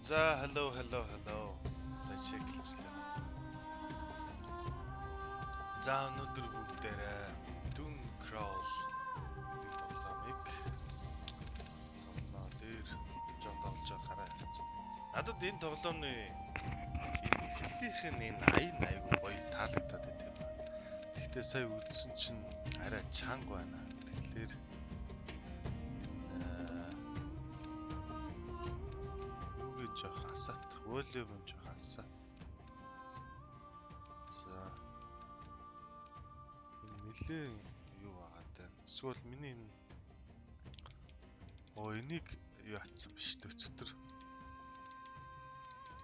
За hello. Сашиглчлаа. За өнөөдөр бүгдээрээ Doom Crawl гэдэг тоглоомыг тоглоо дээр жодолж хараа хэвчээ. Надад энэ тоглоомны эхлэлийнх нь энэ айгүй гоё таалагдаад байт юм байна. Гэхдээ сая үзсэн чинь арай чанга байна. Тэгэхээр жоох асаат, волюм жоох асаат. За. Нилээ юу байгаа тань. Эсвэл миний энэ энийг юу атсан биш дээ өтөр.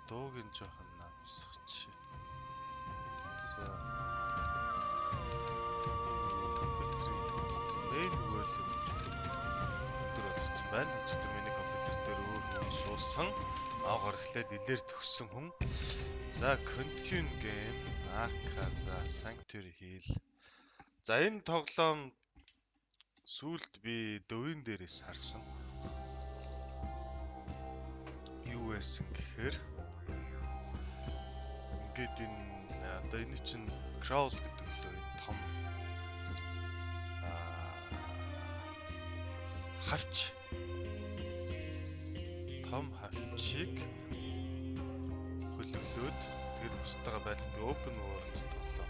Дууг нь жоох намсгач. За. Компьютерийн main volюм өтөр болгоцсон байна. Өтөр миний компьютер дээр өөр хүн суусан. Аагаар эхлээд илээр төгссөн хүн. За, continue game Akaza Sanctuary Hill. За, энэ тоглоом сүүлд би дөвийн дээрээс харсан. Юу байсан гэхээр ингээд энэ одоо энэ чинь crawl гэдэг лөө том хавч хавчийг хөлөглөөд тэр бустайгаа байлдаг open world тоглоо.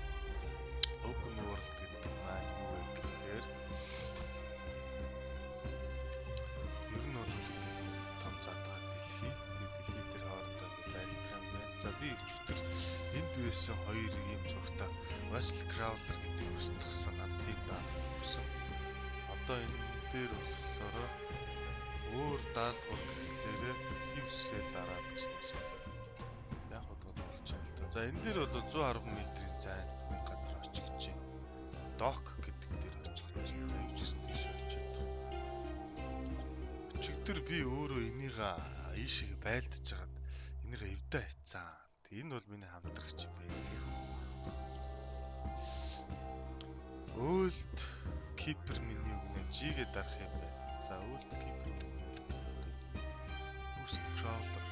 Open world гэдэг маань юу вэ гэхээр ер нь бол том задгаа дэлхий. Дэлхий дээр хоорондоо байлдаг юм байна. За би өчигдөр энд байсан хоёр юм зургата Wrestle Crawler гэдэг устгасан надад тийм даалгавар өгсөн. Одоо энэ дээр болохоор өөр даалгавар гэхлээрээ тивсгээ дараад гэсэн юм. Яг удаад болж байгаа л да. За энэ дээр бол 110 м-ийн зайн газар очих гэж байна. Dock гэдэг дээр очих гэж байна. За юу ч гэсэн тийш очиж байгаа. Өчигдөр би өөрөө энийг ийшээ байлдаж хагаад энийг эвдээ хайцсан. Энэ бол миний хамтрагч юм бэ. Old Keeper миний үгнээ G-гээ дарах юм байна. За Old Keeper Crawler.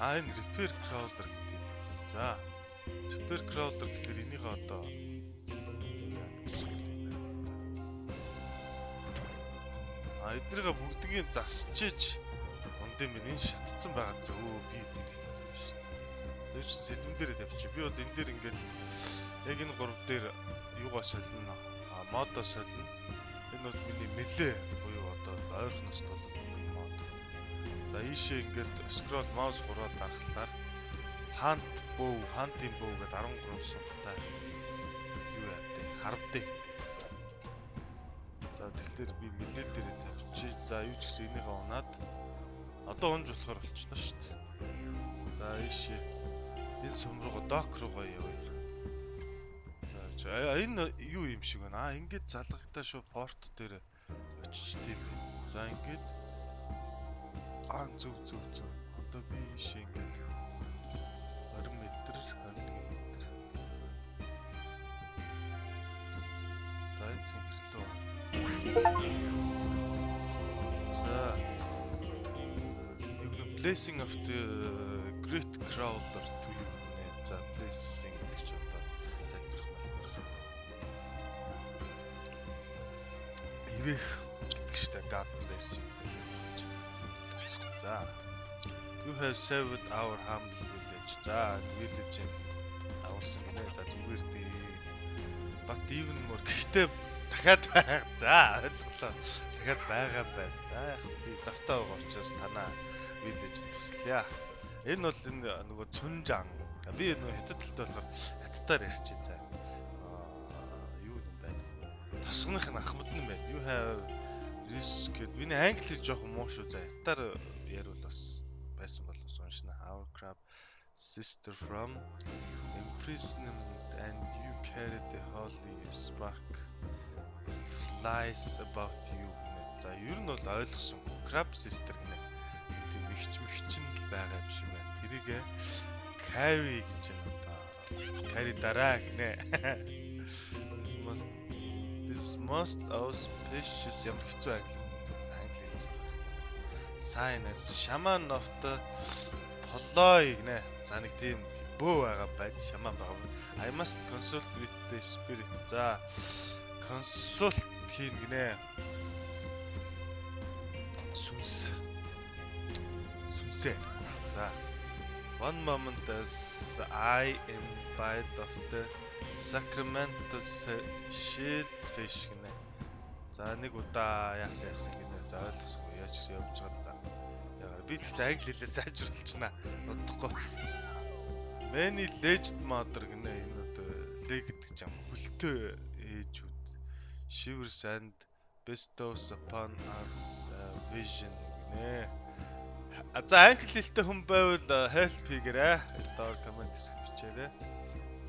Энэ Repair Crawler гэдэг юм. За. Repair Crawler гэхээр энийг одоо эднийгээ бүгднийг засчиж ундын минь шатцсан байгаа зү би тэгчихсэн байна шүү. Тэр чинь сэлэм дээр тавьчих. Би бол энэ дээр ингээд яг энэ 3 дээр юугаа солино. Модоо солино. Энэ бол миний мэлээ буюу одоо ойрхоноос толдог мод. За ийшээ ингээд scroll mouse 3-аар дарахлаар hunting bow гэдэг 13 сумтай юу яадаг харддаг. За тэгэхээр би мэлээ дээрээ тавьчих. За юу ч гэсэн энийгээ унаад одоо унж болохоор болчихлоо шүү дээ. За ийшээ энэ сум руу док руугаа явъя. За энэ юу юм шиг байна. Ингээд залгагдаа шүү порт дээр очичтэй. За ингээд зөв. Одоо би ийшээ ингээд 20 м, 21 м. За энэ цэнхэрлөө. За Blessing of the Great Crawler to you нэ. За Blessing гэж одоо залбирах. Ивэх гэдэг штэ God bless you. За you have saved our humble village. За village-ийн аварсан гинэ. За зүгээр дээ. But even more гэхдээ дахиад байгаа. За ойлголоо. Дахиад байгаа байна. За яг би завтаа байгаа учраас танаа village туслая. Энэ бол энэ нөгөө цүнжан. Би нөгөө хятад талтай болохоор хятадаар ярьчих. За юу юм байна? Тосгоных нь ахмад нь байна. You have risk гэдэг. Миний англи жоохон муу шүү. За хятадаар ярил бас байсан бол уншина. Our crab sister from imprisonment and you carry the holy spark flies about you. За ер нь бол ойлгосон. Crab sister гэнэ. Тийм мэгчин л байгаа юм шиг байна. Тэрийг carry гэж юм одоо. Carry дараа гэнэ. This must auspicious ямар хэцүү англи хэлсэн. sign as shaman of the Poloi гинэ. За нэг тийм бөө байгаа байна. Шаман байгаа. I must consult with the spirit. За consult хийн гинэ. Сүнсээ. За one moment as I imbibe of the sacrament shellfish гинэ. За нэг удаа яасан гинэ. За ойлгосгүй яаж ч явж байгаа. За би тэгтээ англи хэлээ сайжруулчихна. Удахгүй. Many legend mother гинэ энэ одоо legend гэж юм. Хөлтөө ээжүүд. Shivers and bestows upon us a vision гинэ. За англи хэлтэй хүн байвал help хийгээрэй. Доор комент хэсэгт бичээрэй.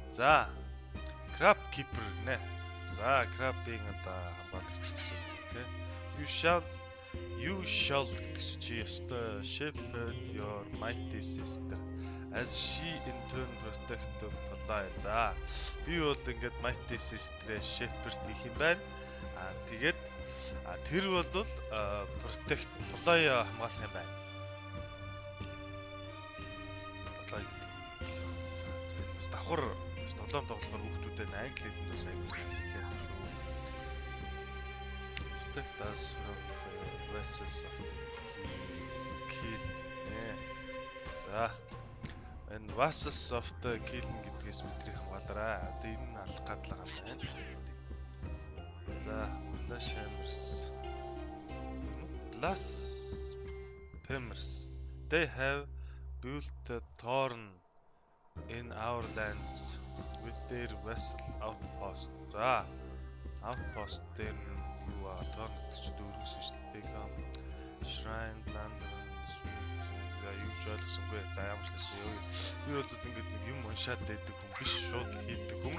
За crab keeper гинэ. За crab-ийн одоо хамгаалагч гэсэн үг тийм. You shall чи ёстой shepherd your mighty sister as she in turn protect the Poloi. За би бол ингээд mighty sister-ээ shepherd гэх юм байна. Тэгээд тэр бол protect Poloi хамгаалах юм байна. Poloi. За давхар тоглоом тоглохоор хүүхдүүдэд англи хэлний бас аягүй сайн хэлдэг шүү. Protect us from the verses of kill. За энэ verses of the kill гэдгээс бидний хамгаалаарай. Одоо энэ нь алах гадлага юм байна. За blasphemers. They have built a thorn in our lands with their vessel outpost. За outpost дээр юу аа thorn гэж дөрвсөн шүү дээ. Shrine land за юу ч ойлгосонгүй. За ямар ч гэсэн юу. Би бол ингээд нэг юм уншаад байдаг хүн биш, шууд хийдэг хүн.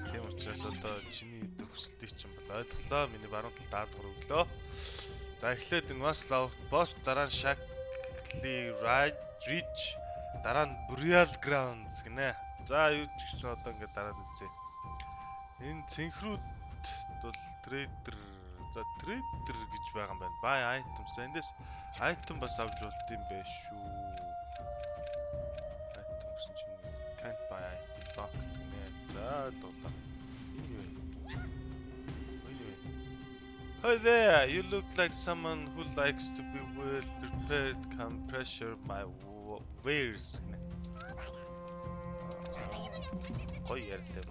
Тийм учраас одоо чиний төгсөлтийг чинь бол ойлголоо. Миний баруун талд даалгавар өглөө. За эхлээд энэ Vessel outpost, дараа нь Shackly Ridge, дараа нь Burial Grounds гинэ. За юу ч гэсэн одоо ингээд дараад үзье. Энэ цэнхрүүд бол trader гэж байгаа юм байна. Buy items. Эндээс item бас авч болд юм байх шүү. Item гэсэн чинь can't buy item гинэ. За ойлголоо. Hi there, you look like someone who likes to be well prepared. Come pressure my wares. Гоё ярьдаг.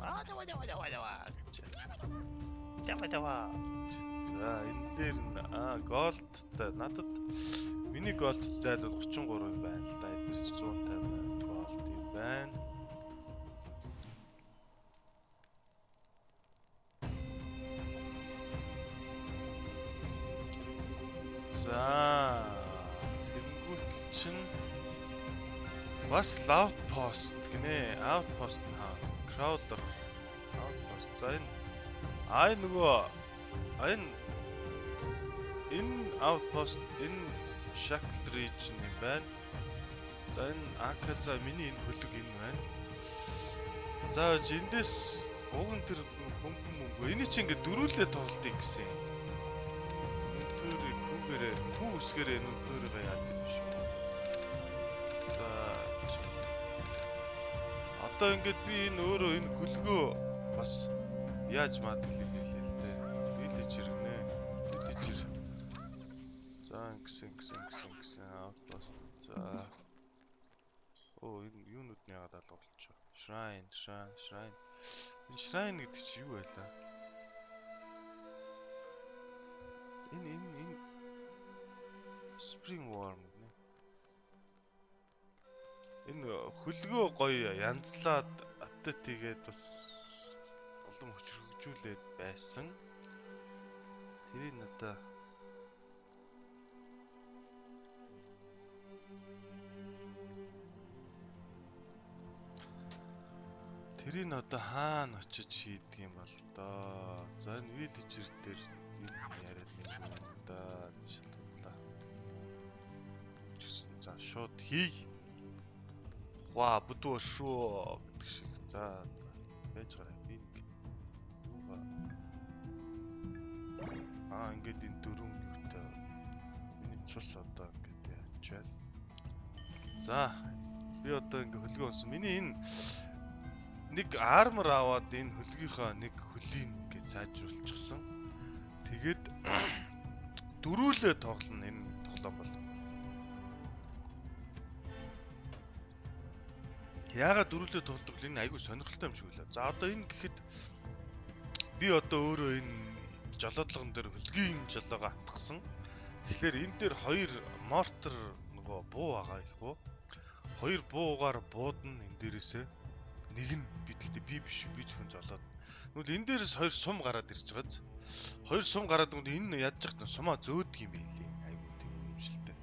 Даваа. За энэ дээр голд надад миний голд зайлуул 33 байна л да. Эднээс 150 голд юм байна. За тэнгуүтэл чинь бас outpost гинэ. Outpost crawler outpost. За энэ нөгөө энэ outpost энэ Shackle Ridge юм байна. За энэ Akasa миний энэ хөлөг энэ байна. За эндээс уган тэр хөнгөн энийг чи ингээд дөрүүлээ тоглолтыг гэсэн юм. Нүтөрийг хүүгээрээ хүү үсгээрээ нүтөрийг яад юм шүү. За одоо ингээд би энэ өөрөө энэ хөлгөө бас яаж маадгал юм бэ л дээ. Village иргэнэ. Village. За гисэн outpost. За энэ юунууд нь яагаад алга болчихоо. Shrine. Энэ shrine гэдэг чи юу байлаа? Энэ spring worm гэнэ. Энэ хөлгөө гоё янзлаад апдейт хийгээд бас улам хүчрхэгжүүлээд байсан. Тэрийг надаа тэрийг одоо хаана очиж хийдэг юм бол доо. За энэ villager дээр юм яриад нэг юм да шалгалаа. За шууд хий. Ва бүдүү шүү гэдэг шиг. За байж гараа би юугаа ингээд энэ дөрөв юутай миний цус одоо ингээд явж байна. За би одоо ингээ хөлгөө онсон. Миний энэ нэг армор аваад энэ хөлгийнхаа нэг хөлийг ингээ сайжруулчихсан. Тэгээд дөрүүлээ тоглоно энэ тоглоом бол. Яагаад дөрүүлээ тоглодог вэ? Энэ айгүй сонирхолтой юм шиг үлээ. За одоо энэ гэхэд би одоо өөрөө энэ жолоодлогон дээр хөлгийн жолоогоо атгсан. Тэгэхээр энэ дээр хоёр мортер нөгөө буу байгаа ихгүй. Хоёр буугаар буудна энэ дээрээсээ. Нэг нь би биш би ч хүн жолоод. Тэгвэл энэ дээрээс хоёр сум гараад ирж байгааз. Хоёр сум гараад өгөнд энэ ядж захт сумаа зөөдөг юм байлээ. Айгуу тийм юмшилтэй.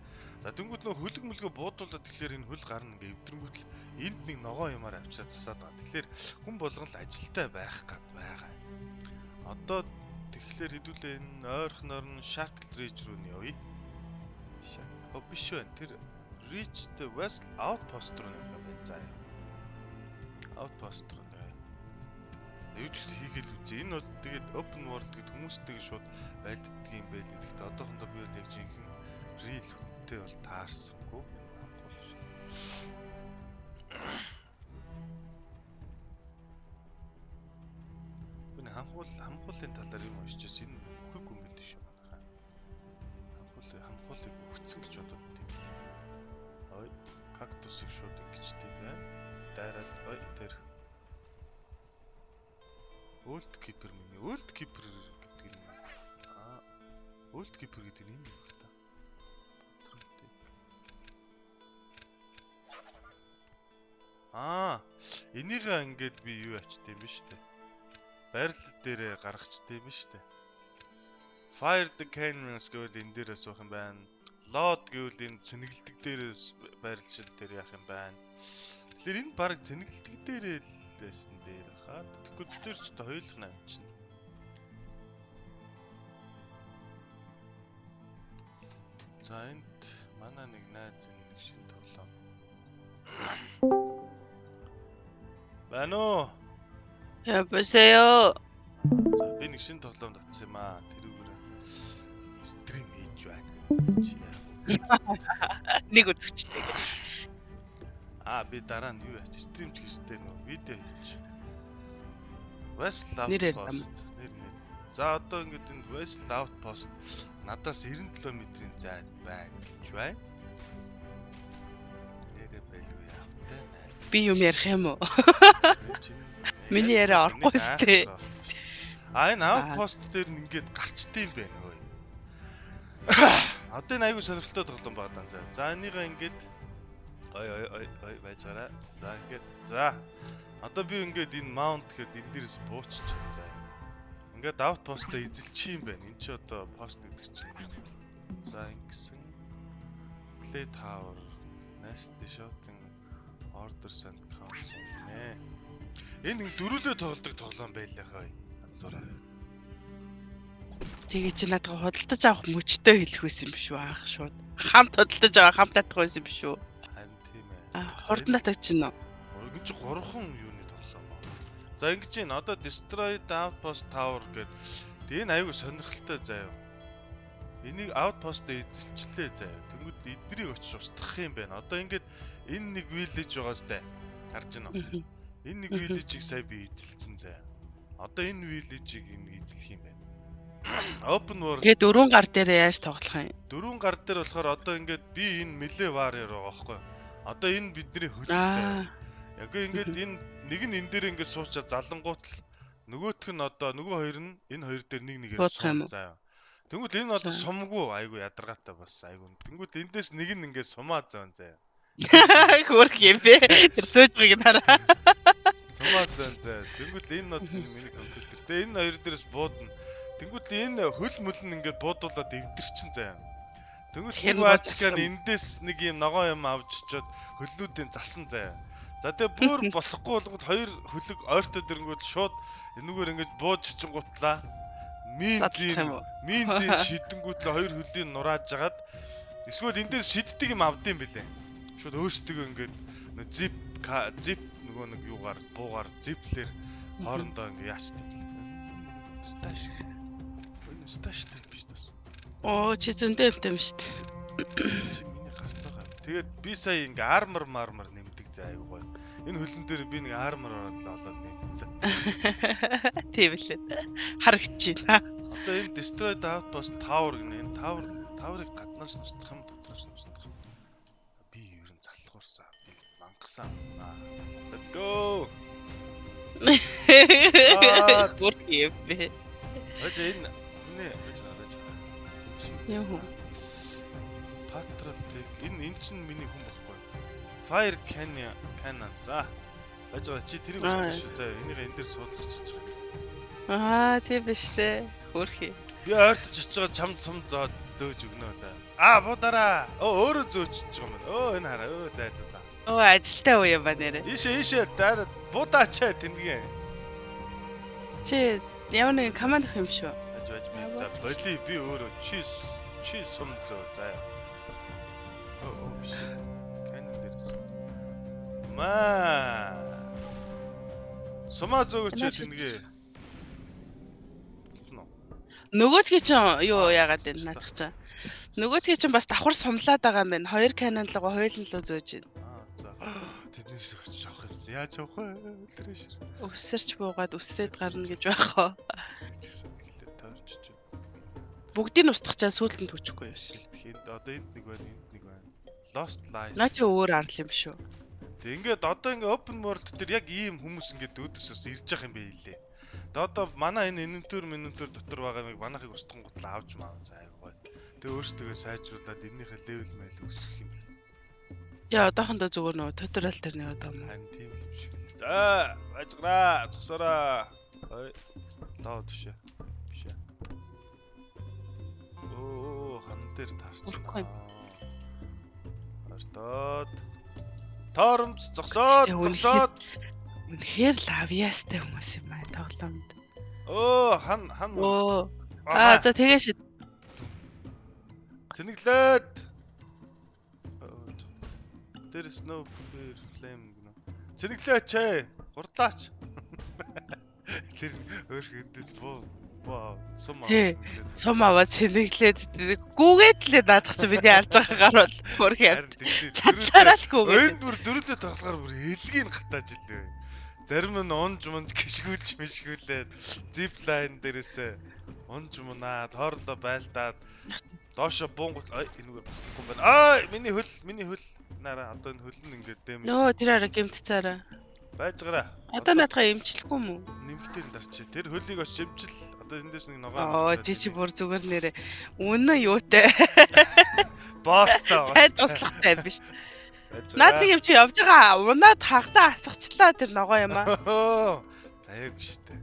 За тэнгууд нөгөө хөлөг мөлгөө буудуулаад тэгэхээр энэ хөл гарна ингээ эвдрэнгүүт л энд нэг ногоо юмар авчираад засаад байгаа. Тэгэхээр хүн болгон л ажилтай байх гад байгаа. Одоо тэгэхээр хэдүүлээ энэ ойрхоноор нь Shackle Ridge руу нь явъя. Биш байна. Тэр Reach the West Outpost руу явах юм байна. За. Outpost руу явъя. Юу ч гэсэн хийгээл үзье. Энэ бол тэгээд open world гэдэг хүмүүстэйгээ шууд байлддаг юм байл. Гэхдээ одоохондоо би бол яг жинхэнэ real хүнтэй бол таарсангүй. Энэ хамхуулын талаар юм уншижсэн. Энэ үхэггүй юм байл шүү манайхаа. Хамхуулыг өгцөн гэж бодоод тийм. Ой, кактусыг шууд ингэж тийм байна. Дайраад ой тэр Old Keeper миний Old Keeper гэдэг нь Old Keeper гэдэг нь энэ юм байна. Энийгээ ингээд би юу ачт юм бэ штэ. Барил дээрээ гаргачихд юм штэ. Fire the Cannons гэвэл энэ дээрээс суух юм байна. Load гэвэл энэ цэнгэлдэг дээрээс барилшил дээр яах юм байна. Тэгэхээр энэ баг цэнгэлдэг дээрээ л байсан дээр хаа. Тэгвэл тэр ч одоо хоёулах юм чинь. За энд манай нэг найз нэг шин тоглоом. Байна уу? 여보세요. За би нэг шин тоглоом татсан юм аа. Тэрүүгээр стрим хийж байна. Нэг үзэгчтэй. Би дараа нь юу яач стрим ч гэжтэй нөө видео хийж. West Нэр Outpost нэр. За одоо ингээд энэ West Outpost надаас 90 км-ийн зайд байна гэж байна. Нэрээ байлгүй яах вэ? Би юм ярих юм уу? Миний яриа орохгүй сте. Энэ Outpost дээр нь ингээд гарчдээ юм байна хөөе. Одоо энэ аягүй сонирхолтой тоглоом байгаа даа. За энийгээ ингээд ой байцаараа. За ингээд за одоо би ингээд энэ mount гэхэд энэ дээрээс бууччих. За ингээд Outpost-а эзэлчих юм байна. Энд чи одоо post гэдэг чинь. За ингэсэн Play Tower, Nest Shooting Orders and Council нэ. Энэ нэг дөрүлөө тоглодог тоглоом байлаа хөөе. Анзаараа. Тэгээ чи надад худалдаж авах мөчтэй хэлэх байсан юм биш үү аах шууд. Хамт худалдаж аваа хамт татах байсан юм биш үү? Харин тийм ээ. Хурднаа тагчин нь. Ингэж 3хан юуны тоглоом ба. За ингэж байна. Одоо Destroy the Outpost Tower гэдэг. Энэ аягүй сонирхолтой заяа. Энийг Outpost-а эзэлчлээ заяа. Тэнгүүд эднийг очиж устгах юм байна. Одоо ингэж энэ нэг village байгаас таа. Харж байна уу? Энэ нэг village-ийг сая би эзэлсэн заяа. Одоо энэ village-ийг энэ эзлэх юм байна. Open world. Тэгээ дөрвөн гар дээр яаж тоглох юм? Дөрвөн гар дээр болохоор одоо ингээд би энэ Melee Warrior байгаа байхгүй. Одоо энэ бидний хөлж заяа. Яг ингээд энэ нэг нь энэ дээр ингээд суучаад залангуут л нөгөөх нь одоо нөгөө хоёр нь энэ хоёр дээр нэг нэгээр суух заяа. Тэнгүүд энэ одоо сумгүй айгу ядаргаатай бас айгу. Тэнгүүд эндээс нэг нь ингээд сумаа зөөн заяа. Хөрх юм бэ? Тэр зөөжгийг нараа. Сумаа зөөн заяа. Тэнгүүд энэ нот миний компьютер. Тэгээ энэ хоёр дээрээс буудна. Тэнгүүд энэ хөл мөлн ингээд буудуулаад эвдэрчин заяа. Тэнгүүд хуваачкан эндээс нэг юм ногоо юм авч чад хөлнүүдийн засан заяа. За тэгээ бүр болохгүй болгоод хоёр хөлөг ойртоод ирэнгүүт шууд энэгээр ингэж бууж чичингуутлаа. Минзин шидэнгүүт л хоёр хөлийн нурааж агаад эсвэл эндээс шиддэг юм авдсан бэлээ. Шууд өөрсдөө ингээд зип нөгөө нэг юугаар буугаар зиплэр хоорондоо ингэ яачдаг бэлээ. Сташ тийм биш тас. Оо чи зөндөө юм шүү дээ. Чи миний гартаа Тэгээд би сая ингээ армор нэмдэг заа аюу гоё. Энэ хөлн дээр би нэг армор олоод нэмсэн. Тийм лээ. Харагдаж байна. Одоо энэ destroyed outpost tower гэнэ. Энэ tower-ыг гаднаас нь устгах юм, дотроос нь устгах юм. Би ер нь залхуурсан. Би мангасан. Let's go. Гүр юм бэ. Аж энэ аж. Яа. Patrol tech. Энэ чинь миний хүн баггүй. Fire cannon. За. Аж чи тэрийг устгах шүү. За энийг энэ дээр суулгачих. Тийм биш дээ. Хөрхий. Би ойртож очиж чамд сум зөөж өгнө за. Буудараа. Өөрөө зөөж байгаа юм байна. Энэ хараа. Зайлуулаа. Ажилтай уу юм ба нэрэ. Ийшээ дараа буудаачаа тэнгээ. Чи ямар нэгэн команд ах юм шүү. Аж би за боли би өөрөө чи сум зөө заа. Биш. Канон дээрс. Сумаа зөөгч тэнгээ. Нөгөөдгий чинь юу яагаад вэ наадах чинь. Нөгөөдгий чинь бас давхар сумлаад байгаа юм байна. Хоёр канонлогоо хойлонлоо зөөж байна. За. Тэднээс очиж авах юмсан. Яаж авах вэ? Тэрэж. Өсөрч буугаад өсрээд гарна гэж байх уу? Эхлээд таарчиж. Бүгдийг нь устгачаа сүүлд нь төчихгүй юу шил. Тэгэхээр одоо энд нэг байна, энд нэг байна. Lost Lies. Наа чи өөр арал юм шүү. Тэг ингээд одоо ингээд open world дээр яг ийм хүмүүс ингээд өөдөөсөөс ирж явах юм бэ хэлээ. Тэг одоо манай энэ инвентор дотор байгаа нэг манайхыг устгах гутал авч маав заа гоё. Тэг өөрсдөө сайжруулад энэнийхээ level майл өсгөх юм бэл. Яа одоохондоо зүгээр нөгөө туториал дээр нэг одоо юм. Харин тийм л юм шиг. За, ажгараа, цогсороо. Ой. Лоод бишээ. Хан дээр таарч. Артаад. Тооромж зогсоод. Үнэхээр лавьяастай хүмүүс юм аа тоглоомд. Хан. За тэгээ шид. Цэнэглээд. There is no flame гэнэ. Цэнэглээч ээ. Гурлаач. Тэр өөр хүндэс сум аваад цэнэглээд гүүгээд лээ наадах чи бидний харж байгаа гарвал бүр хэрэг. Чадлаараа л гүүгээд. Энд бүр дөрүлээ тоглохоор бүр хэлгийг хатааж илээ. Зарим нь унж мишгүүлээд zipline дээрээсээ унж мунаад хоорондоо байлдаад доошо буунгут энэгээр болохгүй юм байна. Миний хөл нараа одоо энэ хөл нь ингээд дэмэж. Нөө тэр арга гэмтцаараа. Байжгараа. Одоо наадхаа имчлэхгүй юм уу? Нэмэгтэй дарчи. Тэр хөлийг очиж имчил. Одоо эндээс нэг ногоо. Тий чи бүр зүгээр нэрэ. Үнэн юутай. Боолтой. Хайд туслахтай биш. Наад нэг юм чи явж байгаа. Унаад хагтаа асгачлаа тэр ногоо юм аа. Заяагүй штэ.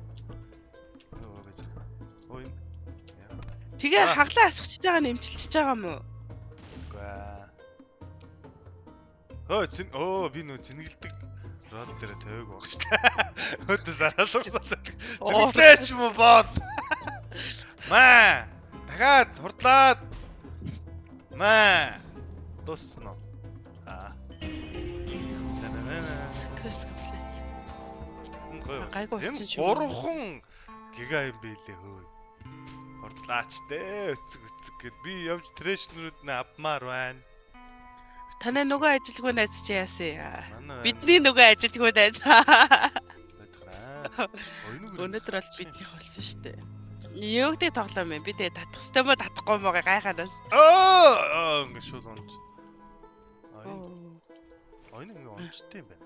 Тэгээ хаглаа асгачж байгаа нь имчилчихэж байгаа юм уу? Үгүй. Би нөө зэнгэлдэг рол дээр тавиаг баг штэ. Өдөөс араалгасан. Зэнгэлдэж юм уу бод? Дахиад хурдлаад. Дуусна. Гайгүй юм. Гурван гига юм бэлээ хөө. Хурдлаач дээ өцөг гэд би явж трэшнүүд нэ авмаар байна. Танай нөгөө ажилгүй найз чи яасан? Бидний нөгөө ажилгүй найз. Өнөөдөр бол бидний болсон шүү дээ. Юу гэдэг тоглоом юм? Би тэгээ татах ёстой мó татахгүй мó гайханаас. Ингэ шууд унж. Нэг унжтай юм байна.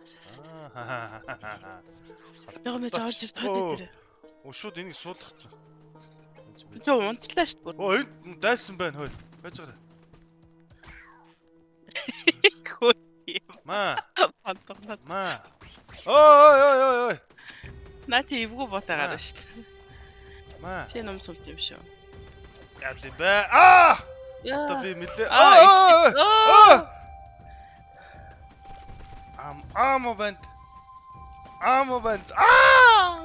Яг мэж орж ирж таад дээр. Шууд энийг суулгацсан. Тэ унтлаа шүү дээ. Энэ дайсан байна хөөе. Байжгараа. Пантогнод. Ой. Нати ивгүй ботагаад шүү дээ. Чи ном султ юм шүү. Яа дэ бэ? Одоо би мэлээ. Амо банд.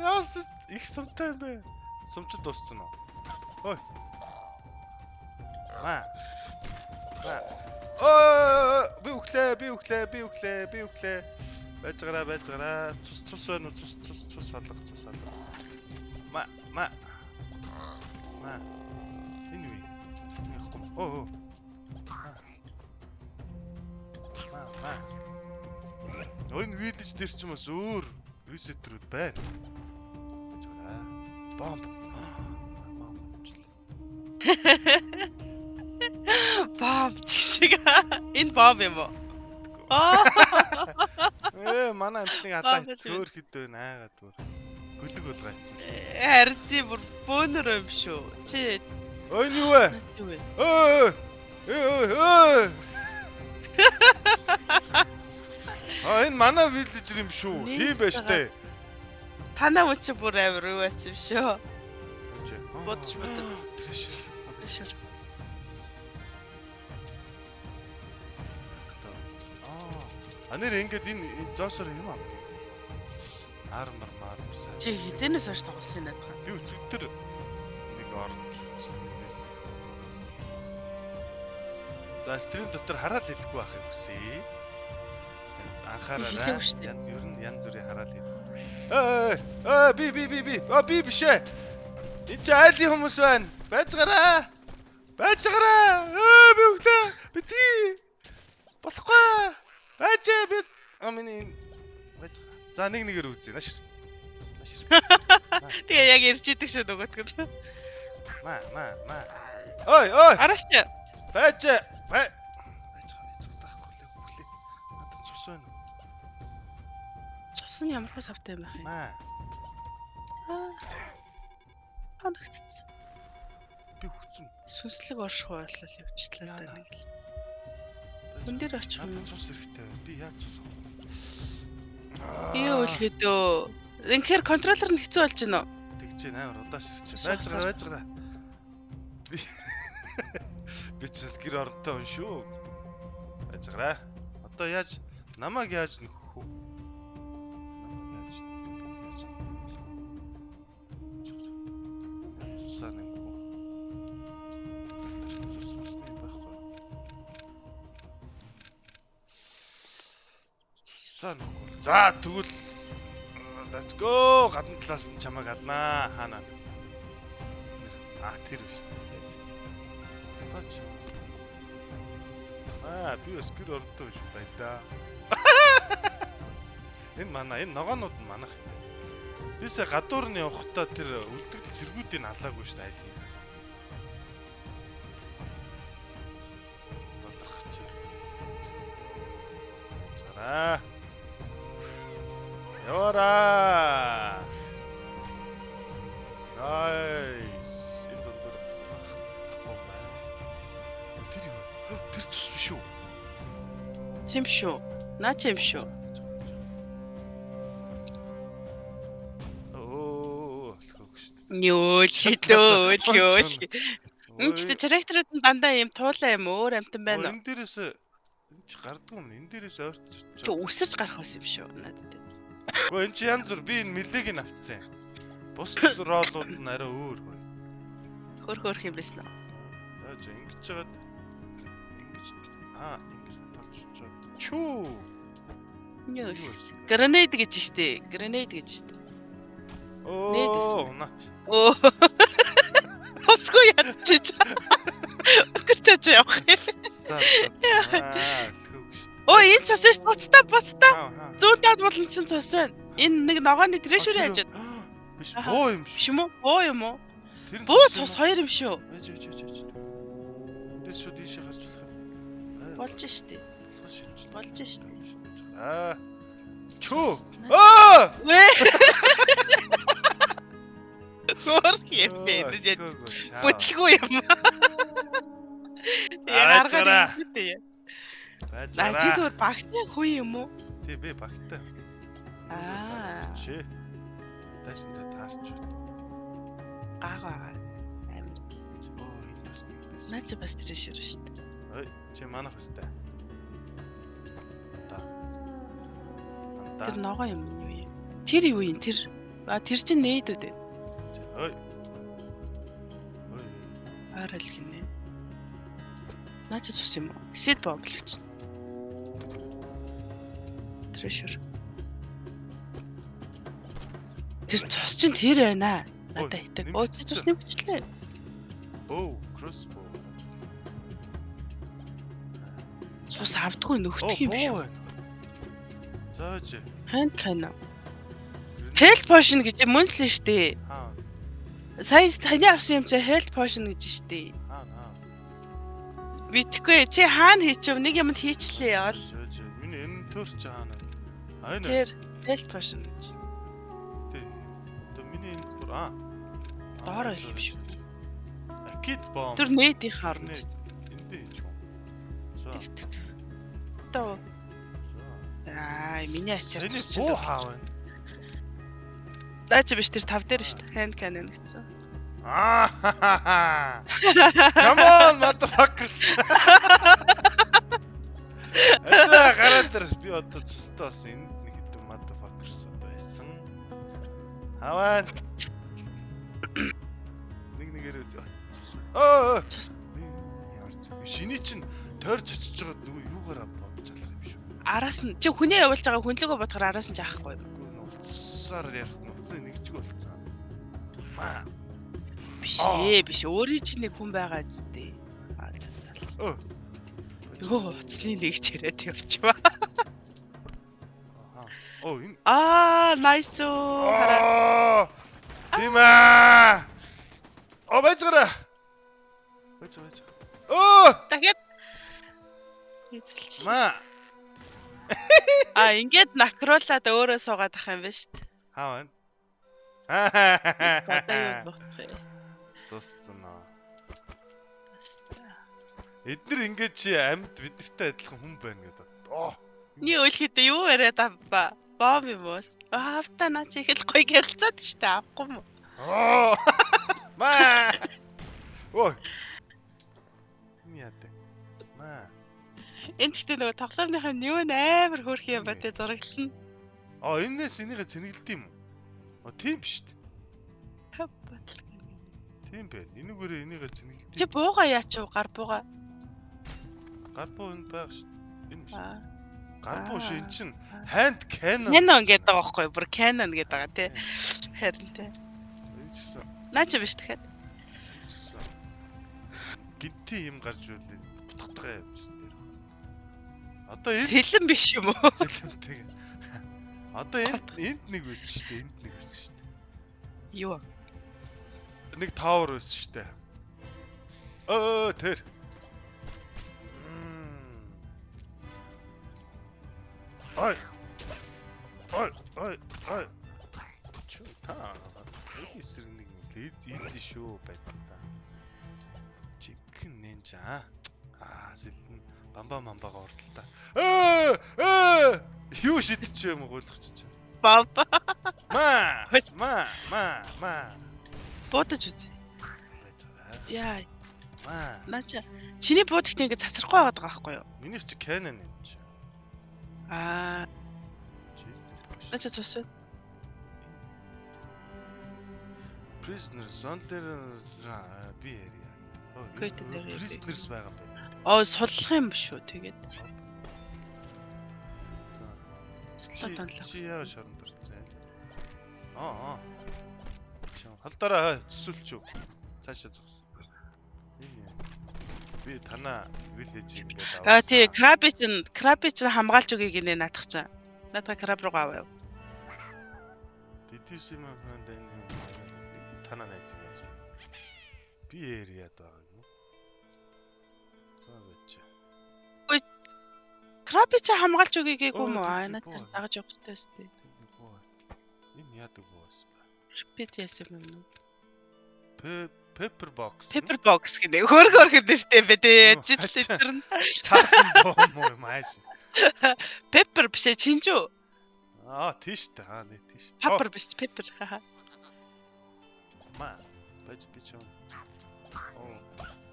Яс их сумтай юм бэ. Сумчд дууссан уу? Ой. Би өглөө. Байжгараа. Цус байна уу? Цус салга. Энэ юу? Яахгүй. Аа. Энэ village дээр ч юм бас өөр reset-рүүд байна. Бомб. Бомб шиг. Энэ бомб юм уу? Манай амтныг алаа цөөр хэд вэ айгаад бүр. Гөлөг болгоцсон. Харин тийм бүр бөөнөр юм шүү. Чи ой юу вэ? юу вэ? Энэ манай village юм шүү. Тийм байж тээ. Танаа мөч бүр амар юу байсан юм шүү. Бодож бодож. Тэрэшэр. Анир ингээд энэ зоосоор юм авдаг. Армар сайн. Чи хизэнээс хойш тоглосон надад. Би өчигдөр нэг орж үзсэн. За стрим дотор хараал хэлэхгүй байхыг хүсье. Анхаараа. Ер нь янз бүрийн хараал хэл. Би. Би биш ээ. Энд чи айлын хүмүүс байна. Байцгаараа. Би өглөө. Би болохгүй. Байж би миний байцгаараа. За нэгээр үзье. Нааш. Тэгээ яг ирж идэг шүү нөгөөдгөр. Ма. Ой. Араач. Байж. Надад цус байна. Цус нь ямар хөө савтай юм бэ? Ма. Ханагтц. Би хүцэн. Сүнслэг орших байлал явчихлаа даа нэг л. Хүн дээр очих юм. Надад цус хэрэгтэй. Би яаж цус авах? Би өлхөдөө. Инхээр контроллер нь хэцүү болж байна уу? Тэгж амар удаас чи. Байцгаараа. Би ч гэр оронтой хүн шүү. Байцгаараа. Одоо яаж намайг яаж нөхөх вэ? Цусаа нэмэх үү? Цусны байхгүй. Цусаа нөхгүй. За тэгвэл let's go. Гадна талаас нь чамайг алнаа. Хаана? Тэр биш. Би бас гэр оронтой биш байна да. Энэ ногоонууд нь манах юм. Бисээ гадуур нь явахдаа тэр үлдэгдэл цэргүүдийг алаагүй шүү дээ айлын. Болрох чи. Зараа. Яваараа. Nice. Энэ дундуур тахгүй байна. Тэр цус биш үү? Чим шүү. Наа чим шүү. Нёөл. Энд тракторууд нь дандаа юм туулаа юм өөр амтан байна уу? Энэ дээрээс чи гардгүй юм. Энэ дээрээс ойрч. Чи үсэрч гарах байсан юм шүү надад. Гэхдээ энэ чи янз бүр би энэ мэлэг нь авцсан. Бус роллууд нь арай өөр хөө. Хөрх юм байсан уу? За ингэж жагаад ингэж толж чад. Чүү. Нёөл. Гранейд гэж штэ. Оо. Оо. Тосгүй ядчих. Өкөрч явах юм. Оо энэ цус шүү буцтаа. 100 болон чин цус байна. Энэ нэг ногооны трэшүүр хажууд. Биш боо юм биш юм уу? Боо юм уу? Боо цус хоёр юм шүү. Тэс шүү дийшээ гарч болох юм. Болж штэ. Чөө. Вэ. Хөрх юм бэ? Бүтлгүй юм. Яаргаар юм бэ? Чи зүгээр багтаа хүй юм уу? Тий би багтаа. Чи. Тэсэнтэй таарч. Гаагаа. Амир. Энэ тусна. Наач бас трэшэр шүү дээ. Ой, чи манах өстэй. Тэр ногоо юм юу юм? Тэр юу юм тэр? Тэр чинь нээдүүд. Ой. Арал гинэ. Наач цус юм уу? Эсэд бомблогч. Treasure. Тэр цус чинь тэр байна. Надаа хитэг. Оо тэр цус нэмчихлээ. Bow, crossbow. Цус авдгүй нөхдөг юм биш үү? Зааж. Hand cannon. Health potion гэж юм л нь штэ. Аа. Сая таны авсан юм чи health potion гэж штэ. Аа. Битгэхгүй чи хаана хийчихв? Нэг юм хийчлээ яал. Жоо. Миний энэ төрч хаана. Аа. Тэр health potion гэж. Тэ. Одоо миний энэ бүр Доороо юм шүү. Акид бом. Тэр нээдийн харна. Эндээ хийж юм. За. Тэгтэг. Одоо миний ачаар Энийг буу хаав. Даач биш тэр 5 дээр штт hand cannon гэсэн. Come on motherfuckers. Это гараад би одоо цустаас энд нэг хэдэн motherfuckers одоо байсан. Хаваа. Нэгээр үзээ. Шиний чинь тойрч очиж байгаа нөгөө юугаараа бодож алах юм шүү. Араас нь чи хүнээ явуулж байгаа хүнлэгөө бодохоор араас нь жаахгүй юм. Нуцсаар ярих нуцны нэгжиг болцсон. Биш өөрийн чинь нэг хүн байгаа зү. Йоо, уцлын нэгж яриад явчихваа. Энэ nice уу. Хараа. Дима. Бацгара. Дахиад эзэлч. Ингээд накруулаад өөрөө суугаад ах юм байна шүү дээ. Хаа байна? Тусцсан аа. Эднэр ингээд чи амьд бидэртэй адилхан хүн байна гэдэг. Ни өөлхөдөө юу яриад авба? Бом юм уу? Автаа наа чи их л гоё гялцаад штэ авахгүй юм уу? Маа. Ой. Яатай. Маа. Энд гэхдээ нөгөө тоглоомныхаа юу амар хөөрх юм ба тэ зураглал нь. Энэс энийгээ цэнгэлд юм уу? Тийм биш үү? Тийм бэ. Энийгээрээ энийгээ цэнгэлд. Чи бууга яач вэ? Гар бууга. Гар буу энэ байх ш. Энэ биш. Гар буу ш эн чин hand cannon. Cannon гэдэг байгаа байхгүй бүр cannon гэдэг байгаа тий. Харин тий. Ээжсэн. Наач биш дахиад. Гинти юм гарч үлээ. Бутгатгаа юмсан дээр. Одоо энэ сэлэн биш юм уу? сэлэнтэй. Одоо энд нэг байсан шүү дээ. Энд нэг байсан шүү дээ. Юу? Нэг tower байсан шүү дээ. Тэр. Ой. Чу та. Эсрэг нэг лээд ийзи шүү байна та. Chicken ninja. Сэлэн бамбаага ортол та. Юу шидэж юм гуйлах чинь. Бамба. Ма. Бодож үз. Яа. Ма. Наача. Чиний буудагт ингэ цацрахгүй байгаад байгаа байхгүй юу? Минийх чи Canon юм чи. Наача цусвэ. Prisoners би ярья. Prisoners байгаа юм байна. Суллах юм биш үү тэгээд. Судлаад онлоо. Чи яа шоронд орсон юм. Халдаараа зүсүүлч юу. Цаашаа зогсон. Би танаа village ингээд аваа. Тий, Крабич хамгаалж өгье гинэ наадах чаа. Наадах краб руу аваа. Дидүсим танаа найз яаж. Би яриад байгаа юм. За гэж. Крабич хамгаалж өгье гээгүй юм уу? Наадах дагаж явах хэрэгтэй өстэй. Энэ яадаг боос. Repeat яасан юм уу? Pepper box гэнэ. Хөөрхөр штэ бэ тэ. Жилтэй тэр нь. Цаасан бом уу мааш. Pepper биш ээ чинжүү. Тийш тэ. Тийш. Pepper биш pepper. Ма. Бач.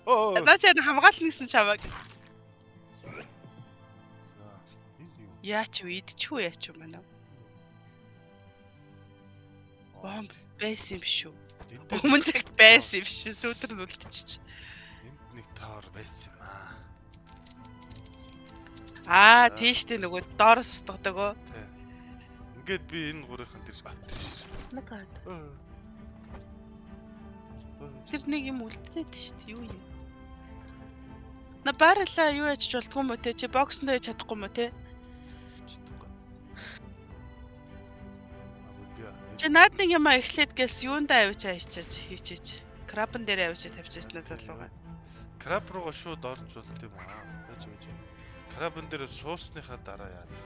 Наачаа хамгаална гэсэн чамаг. Яач вэ? Идчихгүй яач юм байна. Бом байсан юм шүү. Өмнө цагт байсан юм шүү. Сүүдэр нь үлдчихэж. Энд нэг тоор байсан юм аа. Тийштэй нөгөө доороос устгадаг. Тий. Ингээд би энэ гурийнхан дээр надад. Тэр нэг юм үлдээд шүү дээ. Юу юм? На байрлаа юу яж болдгоо юм уу те? Чи боксондоо яж чадахгүй юм уу те? Чи наад нэг юм эхлээд гэлс юундаа авчаа хийчээч. Крабан дээр авчаа тавьчихсан надад руугаа. Краб руугаа шууд орж болт юм аа. Яаж. Крабан дээр суусныхаа дараа яа вэ?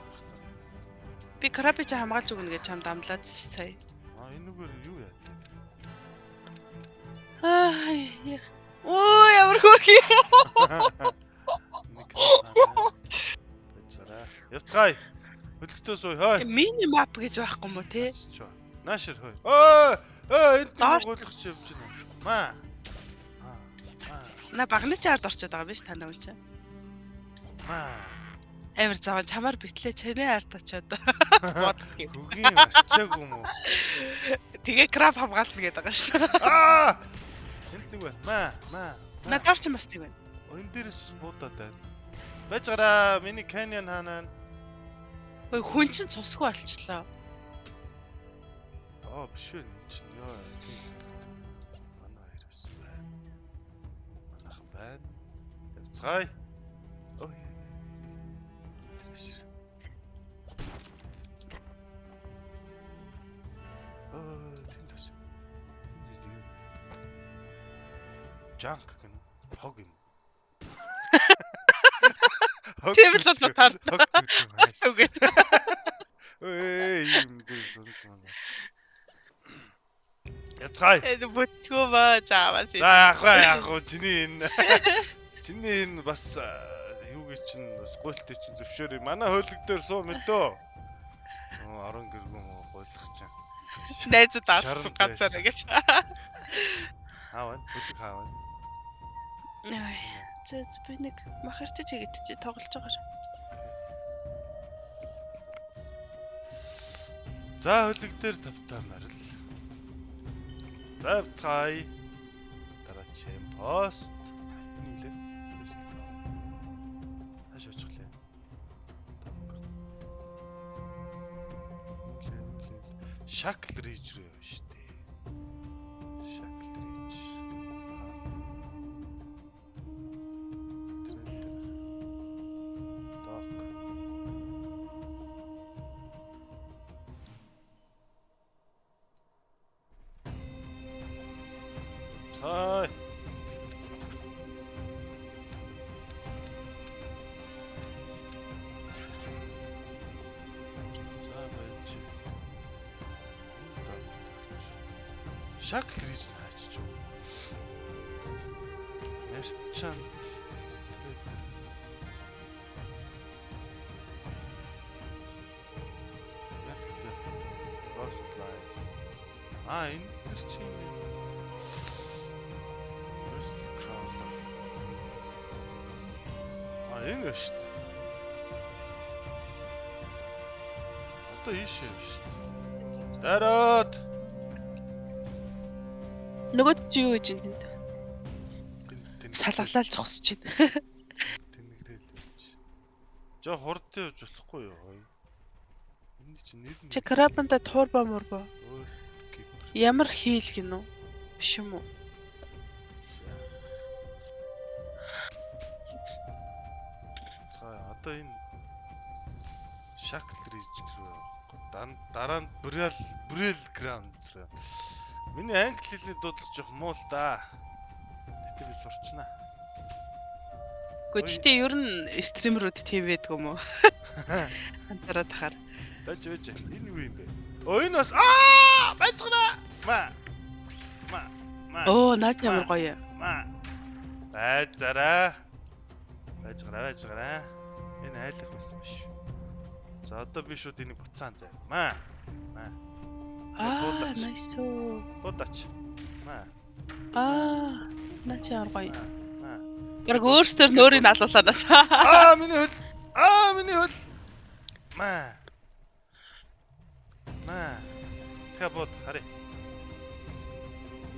Би крабыг чи хамгаалж өгнө гэж чамд амлаад сая. Энэ нүгээр юу яа? Оо ямар хөрхий. Явцгаая. Хөлгтөө сууй хой. Мини мап гэж байхгүй юм уу те? Наашир хой. Энд гуулгач явж байна. На багны чард орчод байгаа биш танаа үн чи. Амар заван чамаар битлээ чанэ ард очоод бодгий. Хөгийн арчааг юм уу? Тэгээ краб хамгаална гэдэг байгаа шүү. Энд нэг байна. Надаар ч бас нэг байна. Энэ дээрээс буудаад байна. Байж гараа. Миний каньон хаанаа. Ой хүн чинь цусгүй болчлоо. Биш үү энэ чинь ёо. Манай хоёр бас байна. Манайхан байна. Явцгаая. Ой. Тэндээс. Жанк гэнэ. Хог юм. Тийм л бол таар. Үгүй. Юм дээр сонч манай. Яцгай. Бүтгөө ба заавас. За яг гоо чиний энэ бас юу гэж чинь бас гуйлтай чинь зөвшөөрэй. Манай хөлөг дээр суу мэдөө. Орон гэргүүн гуйлах чинь. Найзад алцсан ганцаараа гэж. Хаавна, хөлөг хаавна. Би нэг махарчиж хийгээд чи тоглож байгаа. За хөлөг дээр тавтаамаар л. Тавцгаая. Дараач пост. Нүлээ. Хаш очихлаа. Шакл рич рүү явна шүү дээ. Шакл рич. Хай. Шакл рич наач. Яшчан. Энэ чинь энэ шүү дээ. Одоо ийшээ шүү дээ. Дараад. Нөгөө чи юу гэж энэ тэнд? Салгалал зогсож байна. Тэнэгдээл байж. Жоо хурдтай явж болохгүй юу? Энэ чинь нэр нь. Чи крабанда туурба мурба. Ямар хийл гинөө? Биш юм уу? Одоо энэ шакл рич рүү явахгүй. Дараа нь брэл граунд зэрэг. Миний англи хэлний дуудлага жоох муу л да. Гэтэ би сурчнаа. Гэхдээ ер нь стримерүүд тийм байдаг юм уу? Андараа тахаар. Байж. Энэ юу юм бэ? Энэ бас байцгана. Оо, наад ямар гоё. Байцараа. Энэ айлах байсан биш. За одоо би шууд энийг буцаан заа. Nice тоо. Бодоч. Наач ямар гоё. Яг өөртөө нөөрийг алуулаанаас. Миний хөл. Миний хөл. Тэбод хари.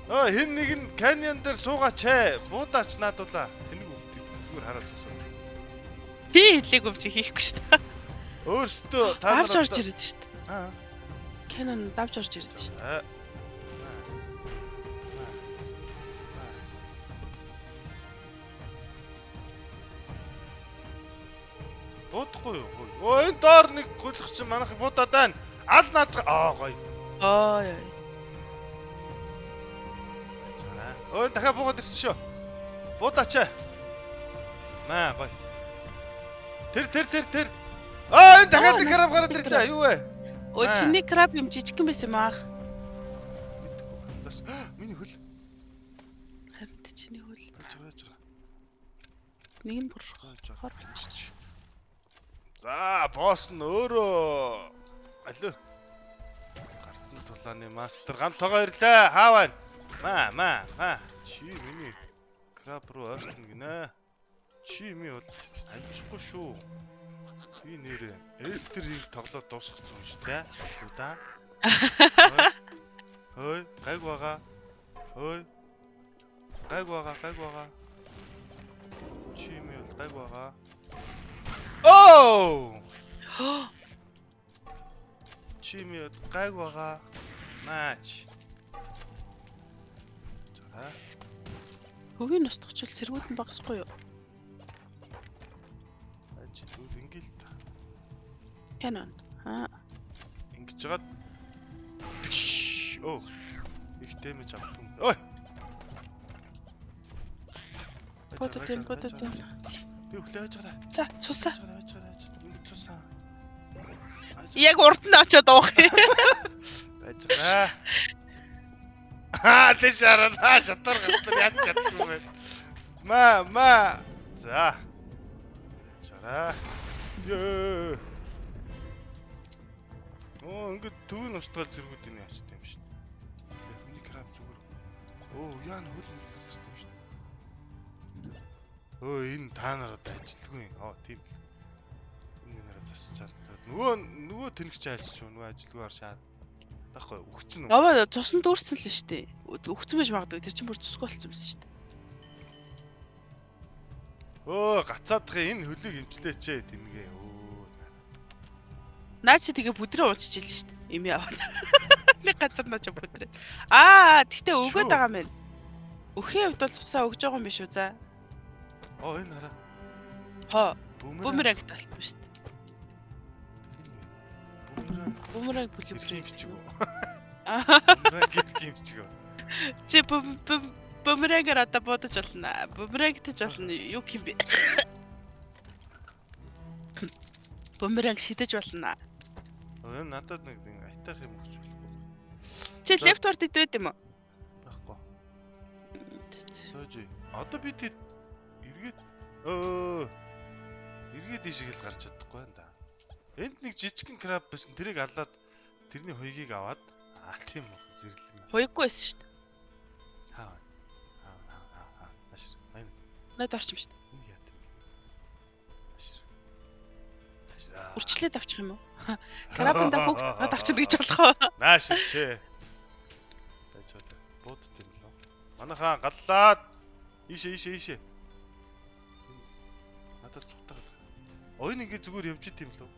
Хин нэг нь каньон дээр суугаач ээ. Буудаач наадуулаа. Тэнийг зүгээр хараад цусаа. Би хэлээг юм чи хийхгүй шүү дээ. Өөртөө давж орж ирээд шүү дээ. Canon давж орж ирээд шүү дээ. Буудахгүй юу? Оо энэ доор нэг гулх чинь манайх буудаад байна. Ал наадах гоё. Ой. Цаараа. Өө дахиад буугаад ирсэн шүү. Буудаач. Маа гоё. Тэр. Энэ дахиад нэг краб гараад ирлээ. Юу вэ? Өө чиний краб юм жижигхэн байсан юм аах. Миний хөл. Харин чиний хөл. Жаа. Нэг нь бүр хор. За, босс нь өөрөө. Алуу. Гартан тулааны мастер гамтайгаа ирлээ. Хаа байна? Маа. Чи миний краб руу ойртно гинэ. Чи ми бол амжихгүй шүү. Би нэрээ элтерийг тоглоод дуусгацсан юм шүү дээ. Удаа. Хөөе, гайг байгаа. Гайг байгаа. Чи ми бол гайг байгаа. Оо! Чи ми бол гайг байгаа. Матч. За. Хөгийн устгачвал сэргүүд нь багасгүй юу? Чи түр ингээл та. Canon. Ингэж жагаад оо. Их дэмэж авах юм. Ой. Бодотэн. Би хүлээж байгаа. За, цусаа. Ингэ цусаа. Яг урд нь очиод уух юм. Байж байгаа. Тэшараа шатар гастар яаж чадсан бэ? Ма. За. Чараа. Ёо. Ингэ төвийн устгал зэргүүд энэ яачтай юм шүү дээ. Миний краб зүгээр. Яа н хөл мэдсэрсэн юм шүү дээ. Энэ та нараад ажилгүй. Тийм л. Энэ нараа засчаад л. Нөгөө тэнэгч ажиллаж нөгөө ажилгүйар шаад. Баггүй өгцөн үү? Яваа тусан дүүрсэн л шүү дээ. Өгцөн байж магадгүй. Тэр чинь бүр цусгүй болсон юм шүү дээ. Гацаадхын энэ хөлийг имчлээч тэнгээ. Наа чи тэгээ бүдрээ уучиж илэн шүү дээ. Эми аваад. Нэг газар наач бүдрээ. Тэгтээ өгөөд байгаа мэн. Өхийн хувьд бол цусаа өгж байгаа юм биш үү за? Энэ хараа. Бумеранг талтсан шүү дээ. Бумеранг бүлэг бичиг. Чи бумерангаар одоо бодож болно. Бумерангтэж болно. Юу юм бэ? Бумеранг шидэж болно. Энэ надад нэг айтах юм гэж болохгүй. Чи лептвард идвэд юм уу? Баггүй. Сожи. Одоо би тэд эргээд ийшгэл гарч чадахгүй байна да. Энд нэг жижигхэн краб байсан. Тэрийг алаад тэрний хоёгийг аваад тийм үү зэрлэг. Хуйггүй байсан шүү дээ. Хаа. Ашир. Над орчим шүү дээ. Энэ яа тийм. Ашир. Үрчлээд авчих юм уу? Крабанда хүүхд авчих гэж болох уу? Наашир чээ. Байж байна. Бууд тийм лөө. Манайхаа галлаад ийшээ. Надад сутаад. Энэ ингээ зүгээр явж идэм лөө.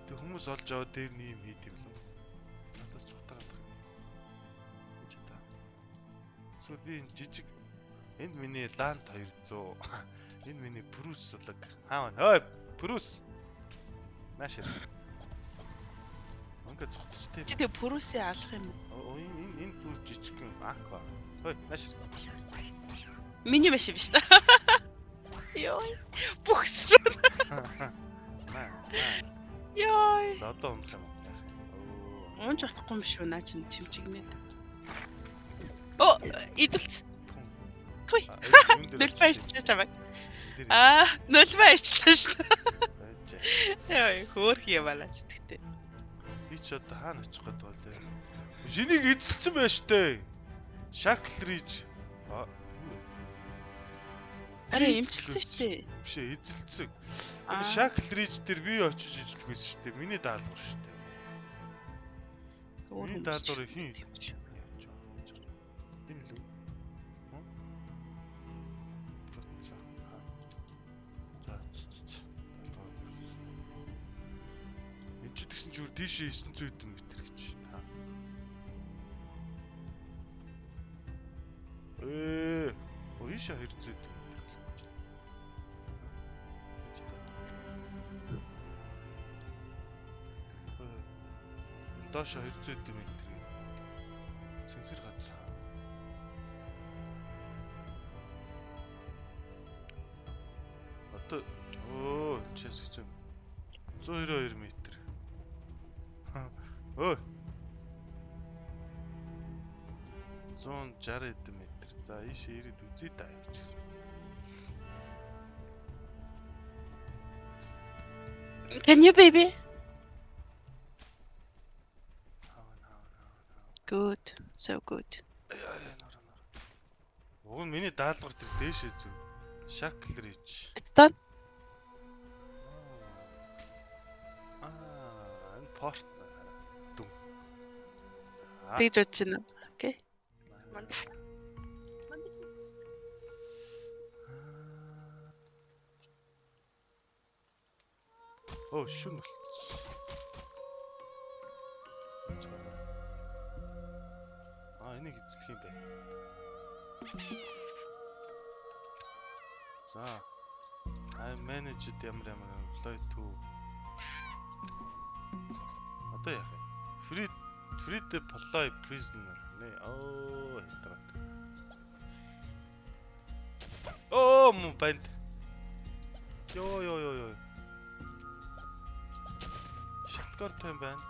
Тэг хүмүүс олж аваад дээр нэм хийдэм лөө. Надад сутаад. Гэж та. Сүү би энэ жижиг энд миний лант 200. Энэ миний прус сулаг. Хаа байна? Прус. Наашир. Ингээ цогтчтэй. Чи тэг прусээ алах юм уу? Энэ бүр жижигхэн аква. Наашир. Миний маш биш та. Йой. Бухсруу. Йой. Одоо унах юм уу? Унж болохгүй юм шүү. Наа чин чимчигнээд. Идэлц. Хүй. Нөлбай ичлээ чамайг. Нөлбай ичлээ шүү. Яа, хөөх юм балаач тэгтээ. Би ч одоо хаана очих гээд болоо. Шинийг эзэлсэн байж тээ. Шаклриж. Арай имчилсэн шүү дээ. Биш ээ, эзэлсэн. Шаклриж дээр би очиж эзэлхгүйсэн шүү дээ. Миний даалгавар шүү дээ. Миний даалгаврыг хин эзэлж. Энэ л үү? Энд ч гэсэн зүгээр тийшээ 900 м гэж та. Ийшээ 200 м. Доош 200 м. Цэнхэр газар хаа. Одоо чээс гэж 192 м. Өө 160 м. За ийшээ ирээд үзье та гэж хэлсэн. Can you baby? Good. So good. Уг нь миний даалгавар тэр дээшээ зүг. Шаклэр ич. Дон. Энэ порт дүн. Тэгж бодож байна. Окей. Оо шүн болчих. Энийг эзлэх юм байна. За. I managed ямар employee to. Одоо яах вэ? Free deploy prisoner нэ. Хэтрат. Мөн банд. Ёо. Shotgun тайм байна.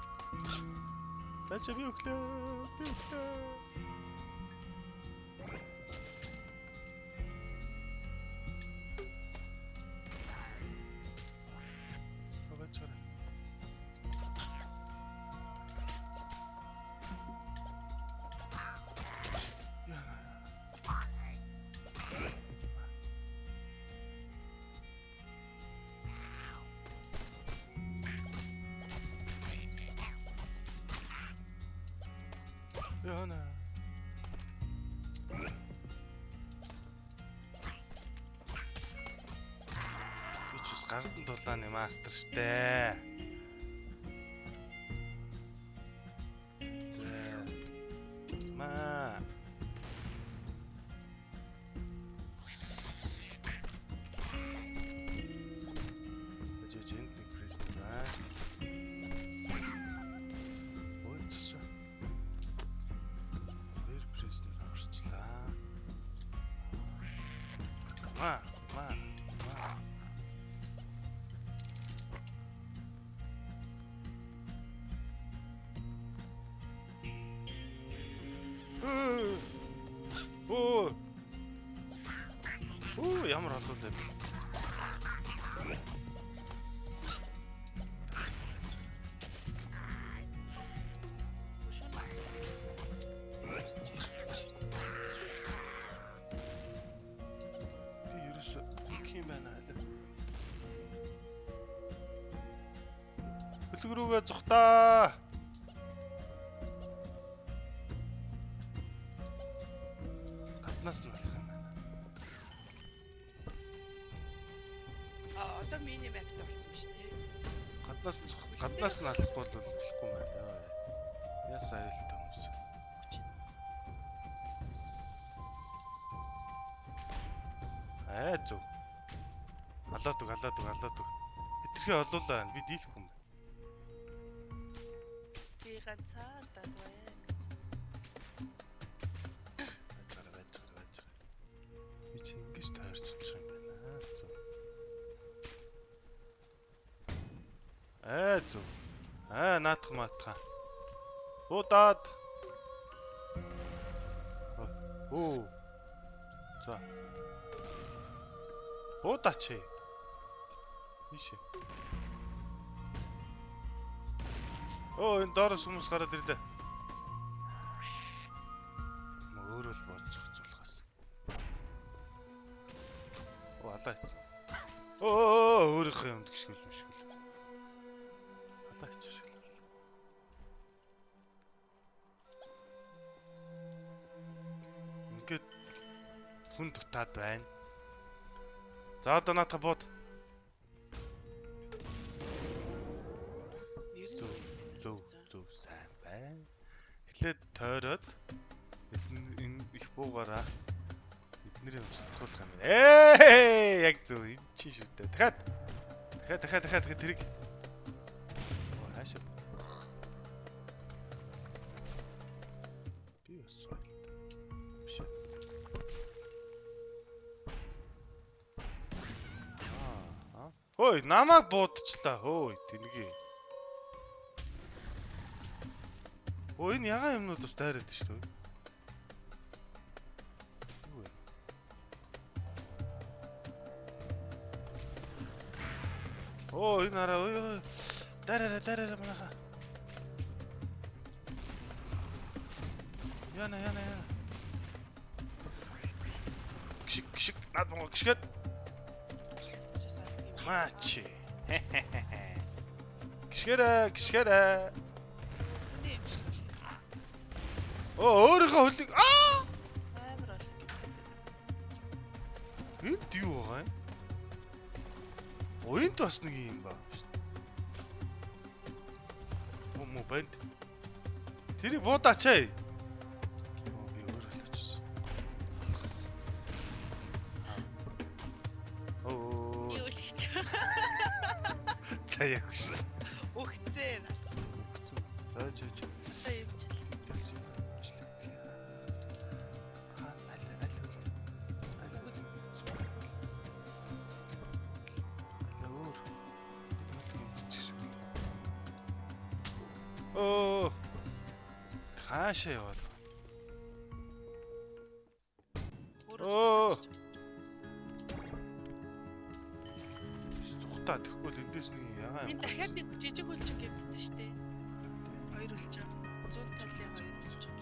Тачи би өглөө. Яна. Бичс гардан дулааны мастер штэ. Ма. Жижигэн признаа. Ма. Ямар олуулаа бэ? Хөлгөрөөгөө зүхтаа. Гаднаас нь болох юм байна. Одоо миний мапт болсон биз дээ. Гаднаас нь алахгүй бол болохгүй юм байна. Яс аюултай хүмүүс. Зөв. Алаад үг. Хитрхээ олуулаа байна. Би дийлэхгүй юм. Би ганцаар дагваа гэж. Би чи ингэж тойрчих юм байна. Зөв. Наатах маатах. Удаад. За. Удаач. Ишээ. Энэ доороос хүмүүс гараад ирлээ. Өөрөө л борцох зүйлгаас. Алаа ийц. Өөрийнхөө юмд гიშгүүл. Алаа ийч шиг л. Ингээд хүн дутаад байна. За одоо наатах бод. Зөв сайн байна. Эхлээд тойроод энэ их буугаараа эднэрийг устгах юм. Яг зөв энэ чи шүү дээ. Дахиад тэрийг. Хаашаа. Ой, намайг буудчихлаа. Хөөе, тэнгээ. Ой, энэ ягаан юмнууд бас дайраад шүү дээ. Юу вэ? Оо, энэ араа ой. Дайраа манайха. Яна. Гшиг над муу гшгээд. Мачи. Гшгэрэ. Оо, өөрийнхөө хөлийг Амар бол. энд юу байгаа юм? Оёнт бас нэг юм байна шүү дээ. Муу банд. Тэрийг буудаач ээ. Оо, би өөрөө л очсон. Алхас. Оо. Юу л гэж. За яг шүү. Үхцээ. За жиж. За явчихлаа. Оо. Хаашаа яваа. Оо. Сухтаа тэгэхгүй л эндээс нэг ягаа Минь юм. дахиад нэг жижиг хөлчөг гэмтсэн шүү дээ. Хоёр хөлчөг. 100 талын хоёр хөлчөг.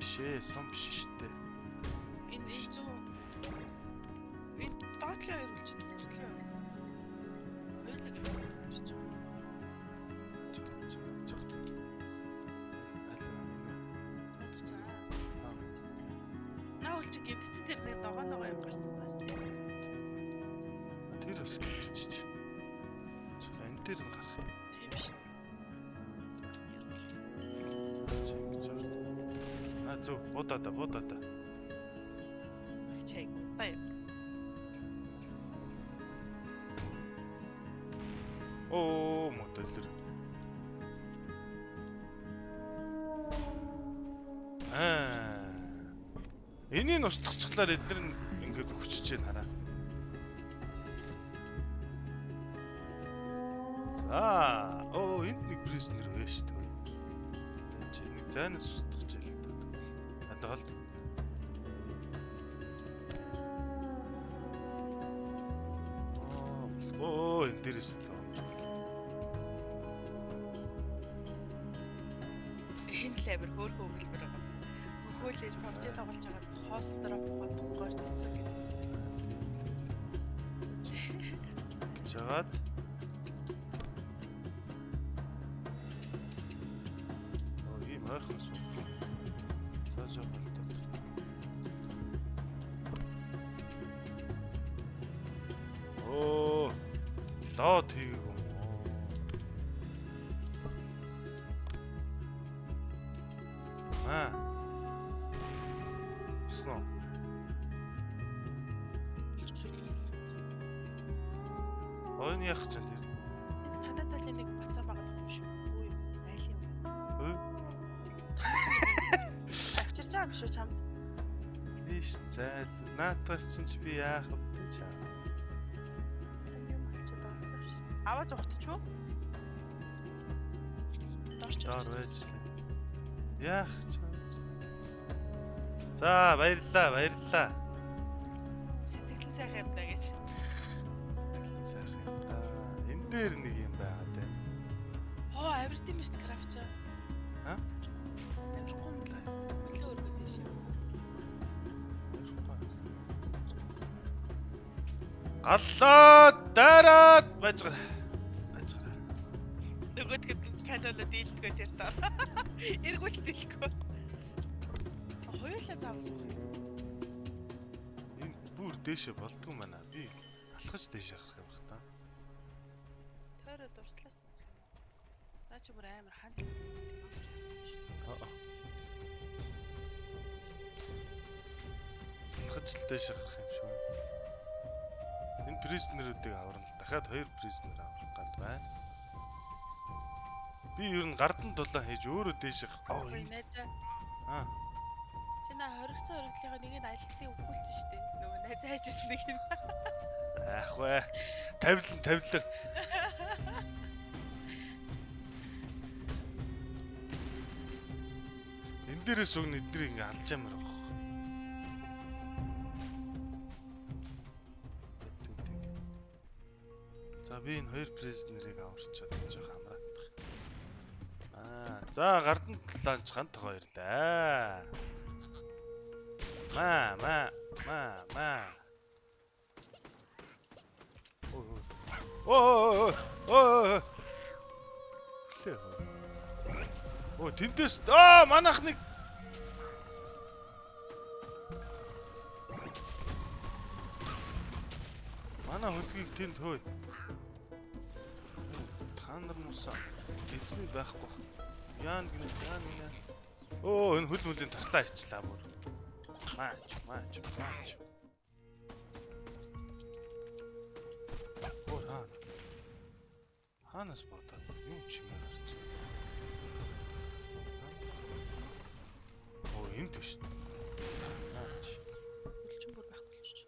Биш ээ, сум биш шүү дээ. Энэ 100. Энэ доотлын хоёр хөлчөг. Доотлын хоёр. Хоёулаа гэмтсэн байна шүү. Наулчиг гэмтсэн тэр нэг догоо юм гарсан баас тийм. Тэр бас гэрчиж. Чөлөө энэ дээр нь гарах юм. Тийм шүү. Зүг будаа. Чайг. Бай. Оо, модэлэр. Энийг устгахчлаар эдгээр нь ингээд хүчж байна хараа. За, оо энд нэг признер вэ шүү дээ. Чи нэг зайнаас устгах жил л даа. Аль. Оо, энэ дээрээс л. Энэ л амир хөөрхөн өгөлбөр байгаа. Хөхөөлж PUBG тоглож байгаа хост дроп бодгоор цэцэг. Гэж хагаад ийм ойрхон суулгах. За болтоо. Оо, лоод хийгээг юм уу? Сноо. Ойн яах ч юм тэр. Танаа талын нэг бацаа багт юм шүү. Үгүй айл юм. Хөө? Авчирч байгаа юм шүү чамд. Иш зайл. Наатаас чинь би яах вэ чам? Чам юм болчиход олцоо шүү. Аваа зогтч юу? Доор байж лээ. Яах ч юм. За баярлалаа. Сэтгэл сайхан юм даа гэж. Энэ дээр нэг юм байгаа те. Хоо авирт юм шүү крафт. Ха? Авихгүй юм лээ. Хөлөө өргөд дэш. Галлаад дараад байж гараа. Нөгөөдгөд канала дийлдгөө тэр таа. Эргүүлж дийлэхгүй. Хоёулаа заавсан юм. Энэ бүр дээшээ болдгоо манай. Би алхаж дээшээ гарах юм бах та. Тойроо дуртлаас нь. Наа чи бүр амар хан. Алхаж л дээшээ гарах юм шүү. Энэ признерүүдийг аварна л дахиад хоёр признер аврах гал байна. Би ер нь гардан дулаан хийж өөрөө дээшээ гарах. Ой найзаа. Аа. Чи наа хоригцсан хоригдлынхаа нэг нь ажилтныг өгүүлсэн шүү дээ. Нөгөө найзаа хайжсэн нэг нь. Ах вэ. Тавилан. Энд дээрээс үг эднийг ингээ алж ямар баг. За би энэ хоёр признерийг аварчаад жоох амраадах. За гардан талаанч гант хоёрлаа. Ма. Оо тэнтэс манайх нэг манай хөлгийг тэнд хөөе. Та нар муусаа эзний байхгүй. Яан. Оо энэ хөл мүлийн таслаа ичлаа бүр. Маач. Оо хаанаас бодоод юм чимээр харж. Оо энд биш. Маач. Үлчин бүр байхгүй л шүү.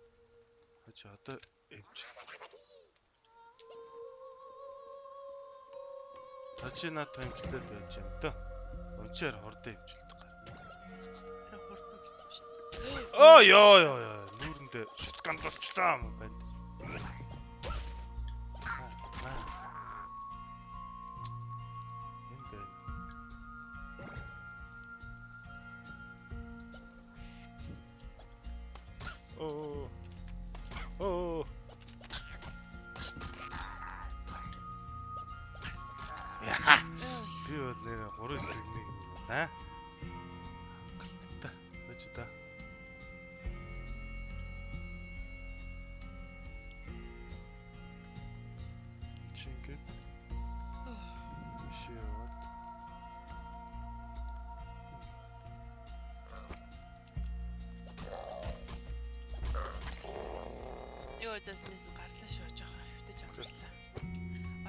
Хачи одоо эмчил. Хачи надад эмчлээд байж юм даа. Өнчээр хордоо эмчилдэг гар. Арай хурдан гэсэн юм шүү. Оо ёо. Нүүрэндээ шотканд болчлаа юм байна. Оо. Яа. Би бол нэр 3 эсрэг нэг юм байна. Галттай. Бэж та. Чингээ. Шияваад. Зэснээс гарлаа шүү жоох хөвтөж амарлаа.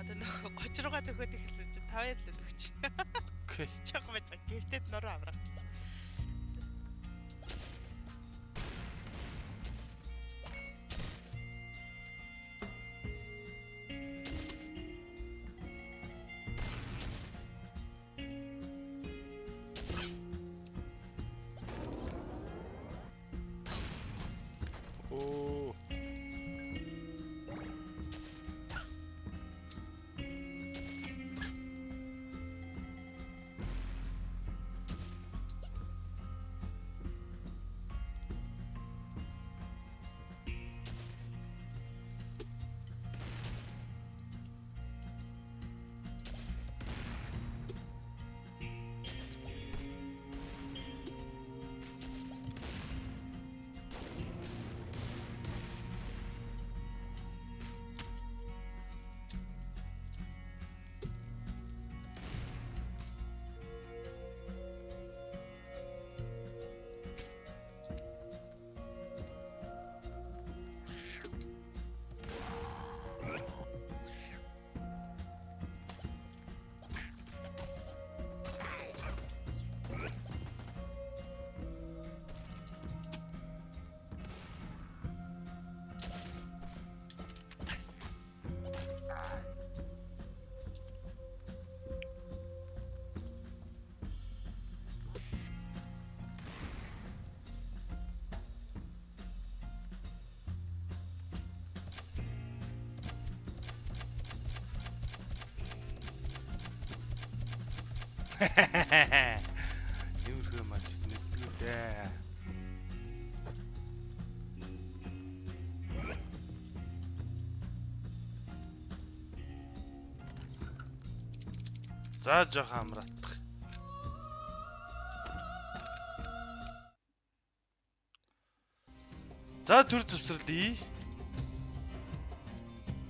Одоо нөгөө 30 руугаа төгөөд ихсэн чинь 5 л өгч. Окей. Жоох байж гэртээд нуруу амраа. Юурхөө мачс мэдгүй дээ. За жоох амраадах. За төр зөвсөрлөе.